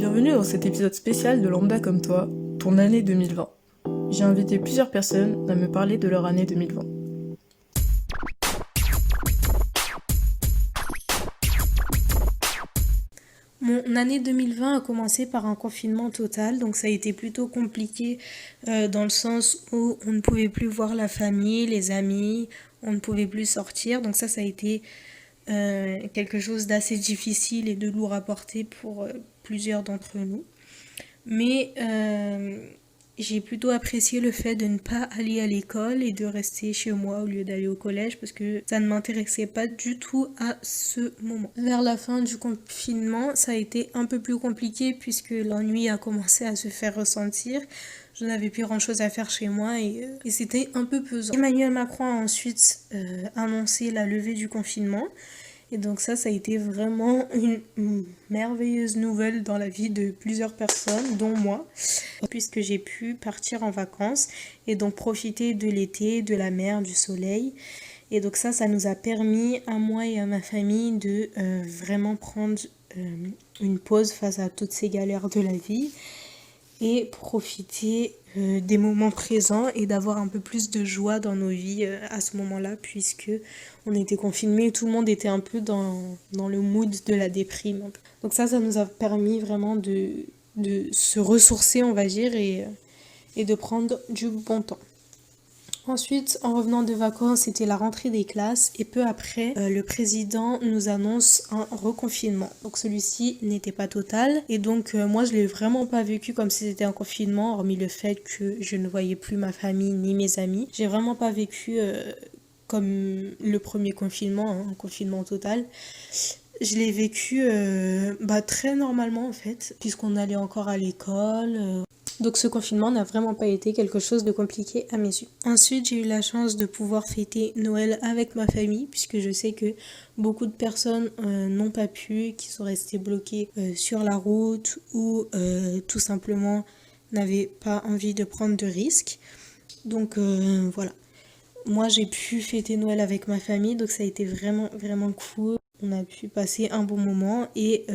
Bienvenue dans cet épisode spécial de Lambda comme toi, ton année 2020. J'ai invité plusieurs personnes à me parler de leur année 2020. Mon année 2020 a commencé par un confinement total, donc ça a été plutôt compliqué dans le sens où on ne pouvait plus voir la famille, les amis, on ne pouvait plus sortir, donc ça a été quelque chose d'assez difficile et de lourd à porter pour plusieurs d'entre nous. Mais j'ai plutôt apprécié le fait de ne pas aller à l'école et de rester chez moi au lieu d'aller au collège parce que ça ne m'intéressait pas du tout à ce moment. Vers la fin du confinement, ça a été un peu plus compliqué puisque l'ennui a commencé à se faire ressentir. Je n'avais plus grand chose à faire chez moi et c'était un peu pesant. Emmanuel Macron a ensuite annoncé la levée du confinement. Et donc ça a été vraiment une merveilleuse nouvelle dans la vie de plusieurs personnes, dont moi, puisque j'ai pu partir en vacances et donc profiter de l'été, de la mer, du soleil. Et donc ça nous a permis à moi et à ma famille de vraiment prendre une pause face à toutes ces galères de la vie et profiter des moments présents et d'avoir un peu plus de joie dans nos vies à ce moment-là, puisque on était confinés et tout le monde était un peu dans le mood de la déprime. Donc ça nous a permis vraiment de se ressourcer, on va dire, et de prendre du bon temps. Ensuite, en revenant de vacances, c'était la rentrée des classes et peu après, le président nous annonce un reconfinement. Donc celui-ci n'était pas total et donc moi je l'ai vraiment pas vécu comme si c'était un confinement, hormis le fait que je ne voyais plus ma famille ni mes amis. J'ai vraiment pas vécu comme le premier confinement, un confinement total. Je l'ai vécu très normalement en fait, puisqu'on allait encore à l'école. Donc ce confinement n'a vraiment pas été quelque chose de compliqué à mes yeux. Ensuite, j'ai eu la chance de pouvoir fêter Noël avec ma famille, puisque je sais que beaucoup de personnes n'ont pas pu, qui sont restées bloquées sur la route ou tout simplement n'avaient pas envie de prendre de risques. Donc voilà. Moi, j'ai pu fêter Noël avec ma famille, donc ça a été vraiment, vraiment cool. On a pu passer un bon moment et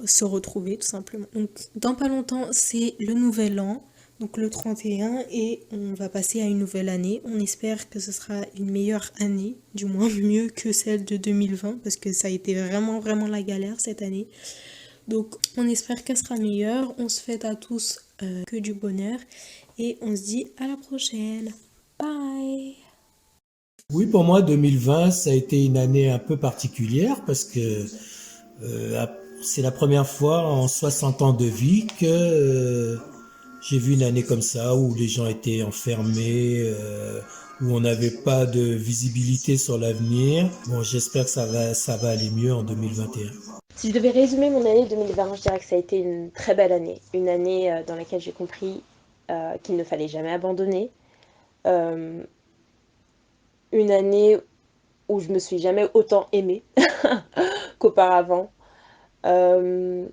se retrouver tout simplement. Donc dans pas longtemps, c'est le nouvel an, donc le 31, et on va passer à une nouvelle année. On espère que ce sera une meilleure année, du moins mieux que celle de 2020, parce que ça a été vraiment, vraiment la galère cette année. Donc on espère qu'elle sera meilleure. On se souhaite à tous que du bonheur et on se dit à la prochaine. Bye! Oui, pour moi, 2020, ça a été une année un peu particulière parce que c'est la première fois en 60 ans de vie que j'ai vu une année comme ça où les gens étaient enfermés, où on n'avait pas de visibilité sur l'avenir. Bon, j'espère que ça va aller mieux en 2021. Si je devais résumer mon année 2020, je dirais que ça a été une très belle année. Une année dans laquelle j'ai compris qu'il ne fallait jamais abandonner. Euh, une année où je me suis jamais autant aimée qu'auparavant. Euh,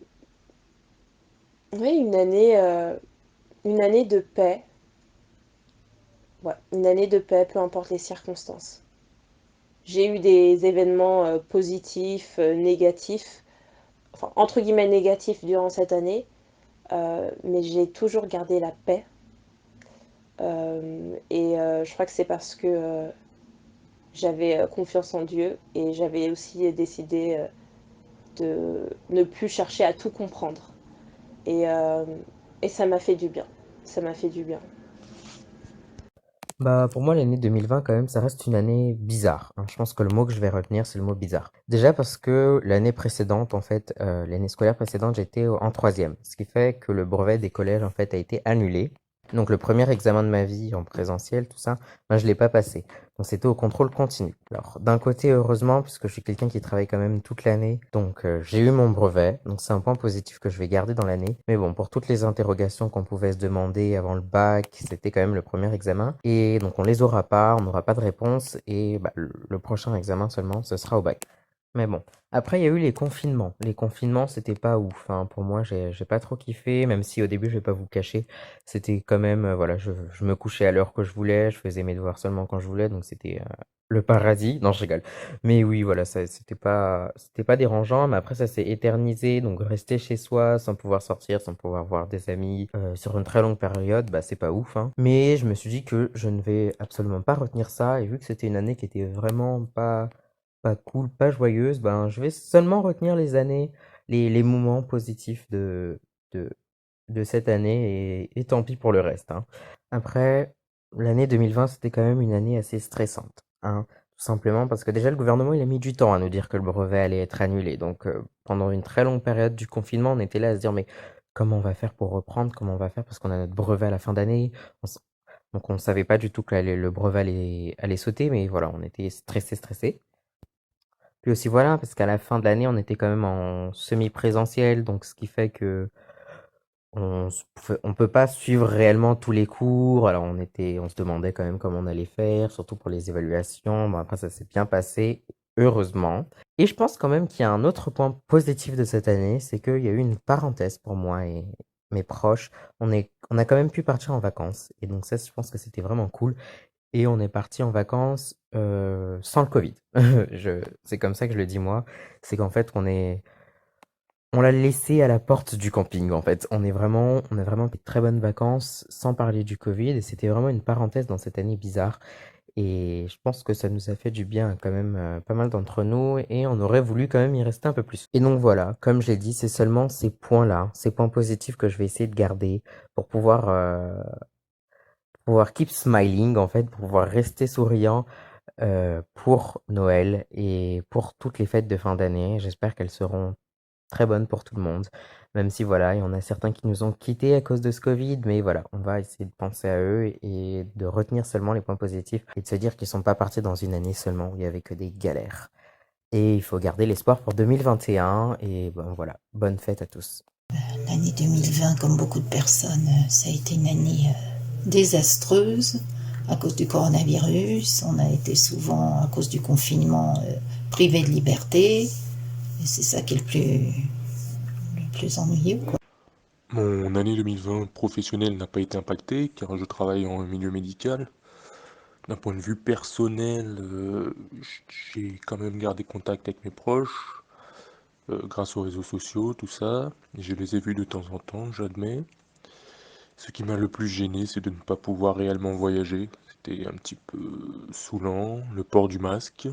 oui, une année de paix. Ouais, une année de paix, peu importe les circonstances. J'ai eu des événements positifs, négatifs, enfin entre guillemets négatifs durant cette année, mais j'ai toujours gardé la paix. Je crois que c'est parce que j'avais confiance en Dieu et j'avais aussi décidé de ne plus chercher à tout comprendre. Et, euh, et ça m'a fait du bien. Ça m'a fait du bien. Bah, pour moi, l'année 2020, quand même, ça reste une année bizarre, hein. Je pense que le mot que je vais retenir, c'est le mot bizarre. Déjà parce que l'année précédente, en fait, l'année scolaire précédente, j'étais en troisième. Ce qui fait que le brevet des collèges, en fait, a été annulé. Donc, le premier examen de ma vie en présentiel, tout ça, ben, je l'ai pas passé. Donc, c'était au contrôle continu. Alors, d'un côté, heureusement, puisque je suis quelqu'un qui travaille quand même toute l'année, donc j'ai eu mon brevet. Donc, c'est un point positif que je vais garder dans l'année. Mais bon, pour toutes les interrogations qu'on pouvait se demander avant le bac, c'était quand même le premier examen. Et donc, on les aura pas, on n'aura pas de réponse. Et bah, le prochain examen seulement, ce sera au bac. Mais bon. Après, il y a eu les confinements. Les confinements, c'était pas ouf, hein. Pour moi, j'ai pas trop kiffé, même si au début, je vais pas vous cacher, c'était quand même, voilà, je me couchais à l'heure que je voulais, je faisais mes devoirs seulement quand je voulais, donc c'était le paradis. Non, je rigole. Mais oui, voilà, ça, c'était pas dérangeant, mais après, ça s'est éternisé. Donc, rester chez soi sans pouvoir sortir, sans pouvoir voir des amis sur une très longue période, bah, c'est pas ouf, hein. Mais je me suis dit que je ne vais absolument pas retenir ça. Et vu que c'était une année qui était vraiment pas cool, pas joyeuse, ben, je vais seulement retenir les années, les moments positifs de, de cette année et tant pis pour le reste, hein. Après, l'année 2020, c'était quand même une année assez stressante, hein. Tout simplement parce que déjà, le gouvernement, il a mis du temps à nous dire que le brevet allait être annulé. Donc, pendant une très longue période du confinement, on était là à se dire, mais comment on va faire pour reprendre? Comment on va faire? Parce qu'on a notre brevet à la fin d'année. On s- Donc, on ne savait pas du tout que le brevet allait sauter, mais voilà, on était stressés. Puis aussi, voilà, parce qu'à la fin de l'année, on était quand même en semi-présentiel, donc ce qui fait que on peut pas suivre réellement tous les cours. Alors on se demandait quand même comment on allait faire, surtout pour les évaluations. Bon, après ça s'est bien passé, heureusement. Et je pense quand même qu'il y a un autre point positif de cette année, c'est qu'il y a eu une parenthèse pour moi et mes proches. On a quand même pu partir en vacances. Et donc ça, je pense que c'était vraiment cool. Et on est parti en vacances sans le Covid. C'est comme ça que je le dis moi. C'est qu'en fait, on l'a laissé à la porte du camping, en fait. On a vraiment fait de très bonnes vacances sans parler du Covid et c'était vraiment une parenthèse dans cette année bizarre. Et je pense que ça nous a fait du bien quand même pas mal d'entre nous et on aurait voulu quand même y rester un peu plus. Et donc voilà, comme j'ai dit, c'est seulement ces points-là, ces points positifs que je vais essayer de garder pour pouvoir keep smiling en fait, pour pouvoir rester souriant pour Noël et pour toutes les fêtes de fin d'année. J'espère qu'elles seront très bonne pour tout le monde. Même si voilà, il y en a certains qui nous ont quittés à cause de ce Covid, mais voilà, on va essayer de penser à eux et de retenir seulement les points positifs et de se dire qu'ils sont pas partis dans une année seulement où il y avait que des galères. Et il faut garder l'espoir pour 2021 et ben voilà, bonne fête à tous. L'année 2020, comme beaucoup de personnes, ça a été une année désastreuse à cause du coronavirus. On a été souvent, à cause du confinement, privés de liberté. Et c'est ça qui est le plus ennuyeux, quoi. Mon année 2020 professionnelle n'a pas été impactée car je travaille en milieu médical. D'un point de vue personnel, j'ai quand même gardé contact avec mes proches grâce aux réseaux sociaux, tout ça. Je les ai vus de temps en temps, j'admets. Ce qui m'a le plus gêné, c'est de ne pas pouvoir réellement voyager. C'était un petit peu saoulant, le port du masque.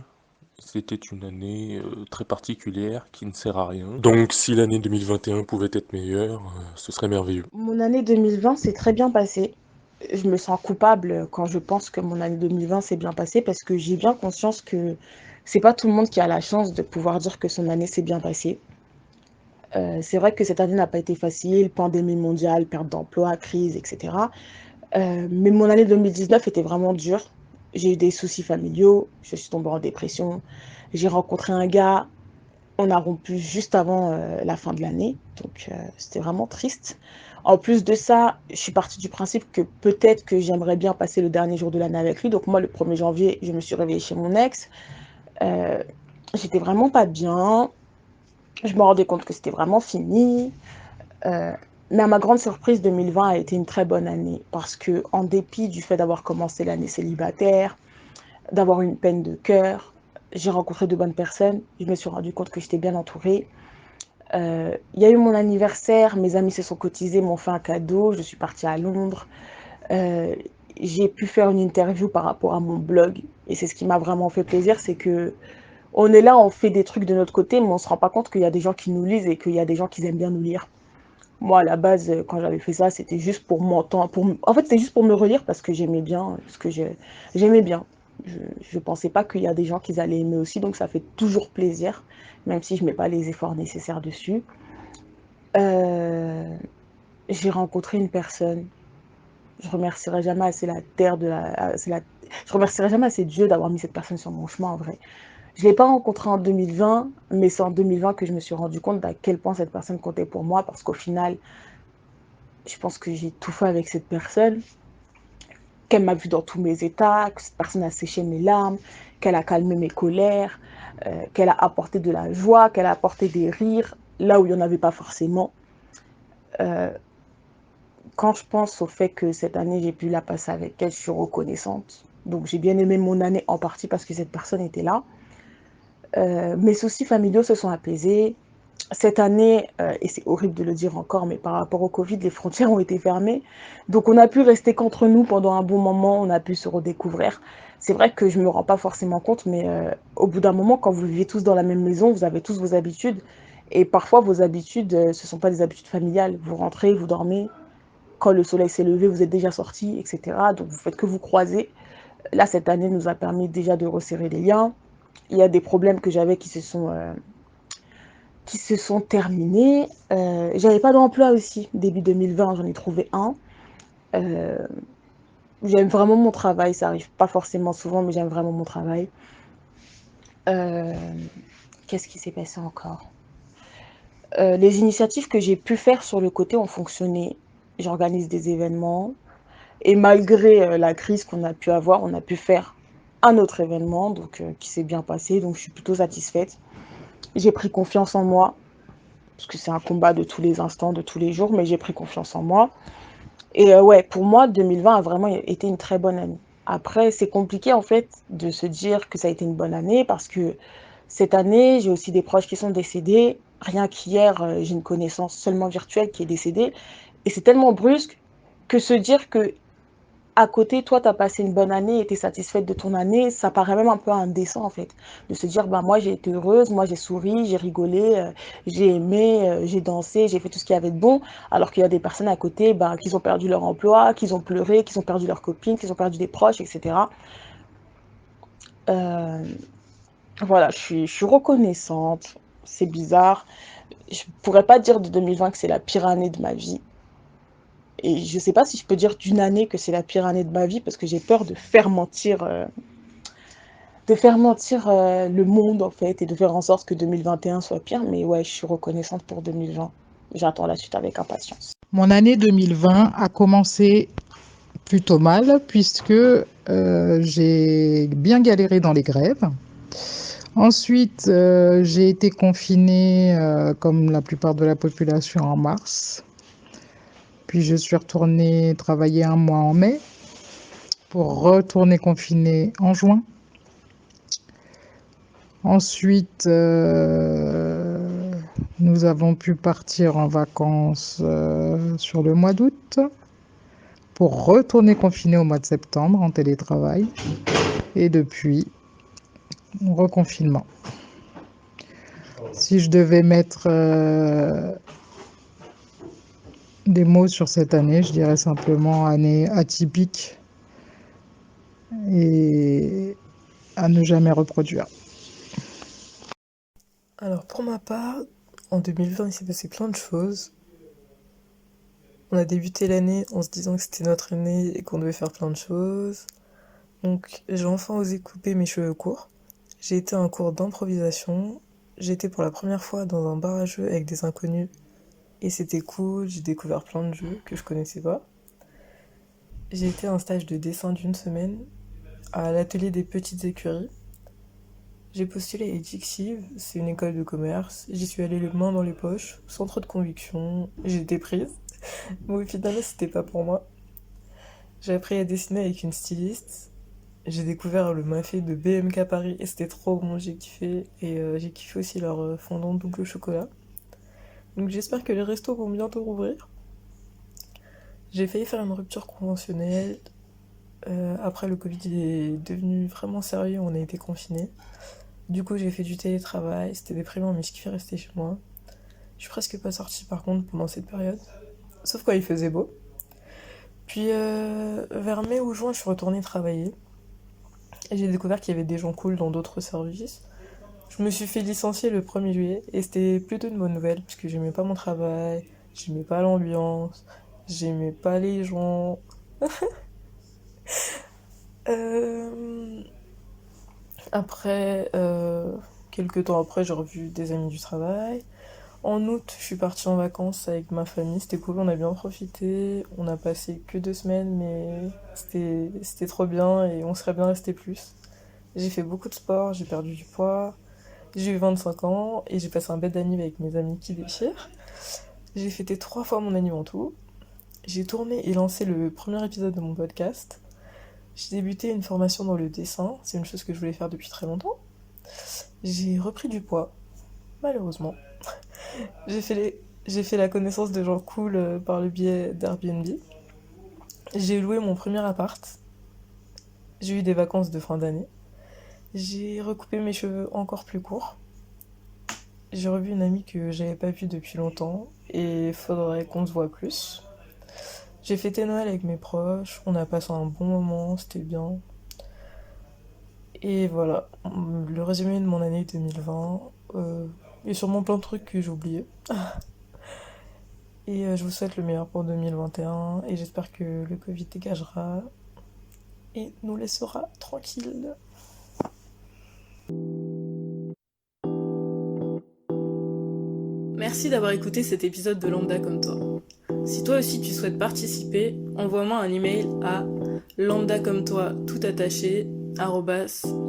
C'était une année très particulière qui ne sert à rien. Donc si l'année 2021 pouvait être meilleure, ce serait merveilleux. Mon année 2020 s'est très bien passée. Je me sens coupable quand je pense que mon année 2020 s'est bien passée parce que j'ai bien conscience que c'est pas tout le monde qui a la chance de pouvoir dire que son année s'est bien passée. C'est vrai que cette année n'a pas été facile, pandémie mondiale, perte d'emploi, crise, et cetera. Mais mon année 2019 était vraiment dure. J'ai eu des soucis familiaux, je suis tombée en dépression. J'ai rencontré un gars, on a rompu juste avant, la fin de l'année, donc c'était vraiment triste. En plus de ça, je suis partie du principe que peut-être que j'aimerais bien passer le dernier jour de l'année avec lui. Donc moi, le 1er janvier, je me suis réveillée chez mon ex. Heu, J'étais vraiment pas bien. Je me rendais compte que c'était vraiment fini. Heu, mais à ma grande surprise, 2020 a été une très bonne année parce que en dépit du fait d'avoir commencé l'année célibataire, d'avoir une peine de cœur, j'ai rencontré de bonnes personnes. Je me suis rendu compte que j'étais bien entourée. Il y a eu mon anniversaire, mes amis se sont cotisés, m'ont fait un cadeau, je suis partie à Londres. Heu, j'ai pu faire une interview par rapport à mon blog et c'est ce qui m'a vraiment fait plaisir, c'est qu'on est là, on fait des trucs de notre côté, mais on se rend pas compte qu'il y a des gens qui nous lisent et qu'il y a des gens qui aiment bien nous lire. Moi, à la base, quand j'avais fait ça, c'était juste pour m'entendre pour m en fait, c'était juste pour me relire parce que j'aimais bien ce que j'aimais bien. Je pensais pas qu'il y a des gens qui allaient aimer aussi, donc ça fait toujours plaisir, même si je mets pas les efforts nécessaires dessus. Heu, j'ai rencontré une personne, je remercierai jamais assez la terre de la assez la je remercierai jamais assez Dieu d'avoir mis cette personne sur mon chemin, en vrai. Je l'ai pas rencontrée en 2020, mais c'est en 2020 que je me suis rendu compte d'à quel point cette personne comptait pour moi parce qu'au final, je pense que j'ai tout fait avec cette personne, qu'elle m'a vu dans tous mes états, que cette personne a séché mes larmes, qu'elle a calmé mes colères, qu'elle a apporté de la joie, qu'elle a apporté des rires, là où il y en avait pas forcément. Quand je pense au fait que cette année, j'ai pu la passer avec elle, je suis reconnaissante. Donc j'ai bien aimé mon année en partie parce que cette personne était là. Mes soucis familiaux se sont apaisés. Cette année, et c'est horrible de le dire encore, mais par rapport au Covid, les frontières ont été fermées. Donc on a pu rester qu'entre nous pendant un bon moment, on a pu se redécouvrir. C'est vrai que je ne me rends pas forcément compte, mais au bout d'un moment, quand vous vivez tous dans la même maison, vous avez tous vos habitudes. Et parfois, vos habitudes, ce ne sont pas des habitudes familiales. Vous rentrez, vous dormez. Quand le soleil s'est levé, vous êtes déjà sortis, etc. Donc vous faites que vous croiser. Là, cette année nous a permis déjà de resserrer les liens. Il y a des problèmes que j'avais qui se sont terminés. J'avais pas d'emploi aussi, début 2020, j'en ai trouvé un. Euh, J'aime vraiment mon travail, ça arrive pas forcément souvent, mais j'aime vraiment mon travail. Euh, Qu'est-ce qui s'est passé encore? Les initiatives que j'ai pu faire sur le côté ont fonctionné. J'organise des événements et malgré la crise qu'on a pu avoir, on a pu faire un autre événement donc, qui s'est bien passé, donc je suis plutôt satisfaite. J'ai pris confiance en moi, parce que c'est un combat de tous les instants, de tous les jours, mais j'ai pris confiance en moi. Et ouais, pour moi, 2020 a vraiment été une très bonne année. Après, c'est compliqué en fait de se dire que ça a été une bonne année parce que cette année, j'ai aussi des proches qui sont décédés. Rien qu'hier, j'ai une connaissance seulement virtuelle qui est décédée. Et c'est tellement brusque que se dire que à côté, toi, tu as passé une bonne année et tu es satisfaite de ton année, ça paraît même un peu indécent en fait. De se dire, bah moi j'ai été heureuse, moi j'ai souri, j'ai rigolé, j'ai aimé, j'ai dansé, j'ai fait tout ce qu'il y avait de bon, alors qu'il y a des personnes à côté bah, qui ont perdu leur emploi, qui ont pleuré, qui ont perdu leurs copines, qui ont perdu des proches, etc. Euh, voilà, je suis reconnaissante, c'est bizarre. Je pourrais pas dire de 2020 que c'est la pire année de ma vie. Et je sais pas si je peux dire d'une année que c'est la pire année de ma vie parce que j'ai peur de faire mentir le monde en fait et de faire en sorte que 2021 soit pire. Mais ouais, je suis reconnaissante pour 2020. J'attends la suite avec impatience. Mon année 2020 a commencé plutôt mal puisque j'ai bien galéré dans les grèves. Ensuite, j'ai été confinée comme la plupart de la population en mars. Puis je suis retournée travailler un mois en mai pour retourner confinée en juin. Ensuite, nous avons pu partir en vacances sur le mois d'août pour retourner confiné au mois de septembre en télétravail. Et depuis, reconfinement. Si je devais mettre des mots sur cette année, je dirais simplement année atypique et à ne jamais reproduire. Alors pour ma part, en 2020 il s'est passé plein de choses. On a débuté l'année en se disant que c'était notre année et qu'on devait faire plein de choses. Donc j'ai enfin osé couper mes cheveux courts. J'ai été à un cours d'improvisation. J'ai été pour la première fois dans un bar à jeux avec des inconnus. Et c'était cool, j'ai découvert plein de jeux que je connaissais pas. J'ai été à un stage de dessin d'une semaine à l'atelier des petites écuries. J'ai postulé à Edixtive, c'est une école de commerce. J'y suis allée les mains dans les poches, sans trop de conviction. J'ai été prise. Bon, finalement, c'était pas pour moi. J'ai appris à dessiner avec une styliste. J'ai découvert le mafé de BMK Paris et c'était trop bon, j'ai kiffé. Et j'ai kiffé aussi leur fondant double chocolat. Donc j'espère que les restos vont bientôt rouvrir. J'ai failli faire une rupture conventionnelle. Après, le Covid est devenu vraiment sérieux, on a été confinés. Du coup, j'ai fait du télétravail, c'était déprimant, mais je kiffais rester chez moi. Je suis presque pas sortie par contre pendant cette période, sauf quand il faisait beau. Puis vers mai ou juin, je suis retournée travailler. Et j'ai découvert qu'il y avait des gens cool dans d'autres services. Je me suis fait licencier le 1er juillet et c'était plutôt une bonne nouvelle parce que j'aimais pas mon travail, j'aimais pas l'ambiance, j'aimais pas les gens. Après, quelques temps après, j'ai revu des amis du travail. En août, je suis partie en vacances avec ma famille, c'était cool, on a bien profité. On a passé que 2 semaines, mais c'était trop bien et on serait bien resté plus. J'ai fait beaucoup de sport, j'ai perdu du poids. J'ai eu 25 ans et j'ai passé un bête d'anniv avec mes amis qui déchirent. J'ai fêté 3 fois mon anniv en tout. J'ai tourné et lancé le premier épisode de mon podcast. J'ai débuté une formation dans le dessin, c'est une chose que je voulais faire depuis très longtemps. J'ai repris du poids, malheureusement. J'ai fait la connaissance de gens cool par le biais d'Airbnb. J'ai loué mon premier appart. J'ai eu des vacances de fin d'année. J'ai recoupé mes cheveux encore plus courts. J'ai revu une amie que j'avais pas vue depuis longtemps et faudrait qu'on se voit plus. J'ai fêté Noël avec mes proches, on a passé un bon moment, c'était bien. Et voilà, le résumé de mon année 2020. Il y a sûrement plein de trucs que j'ai oubliés. Et je vous souhaite le meilleur pour 2021 et j'espère que le Covid dégagera et nous laissera tranquilles. Merci d'avoir écouté cet épisode de Lambda comme toi. Si toi aussi tu souhaites participer, envoie-moi un email à lambdacommetoi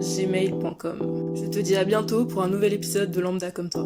@gmail.com. Je te dis à bientôt pour un nouvel épisode de Lambda comme toi.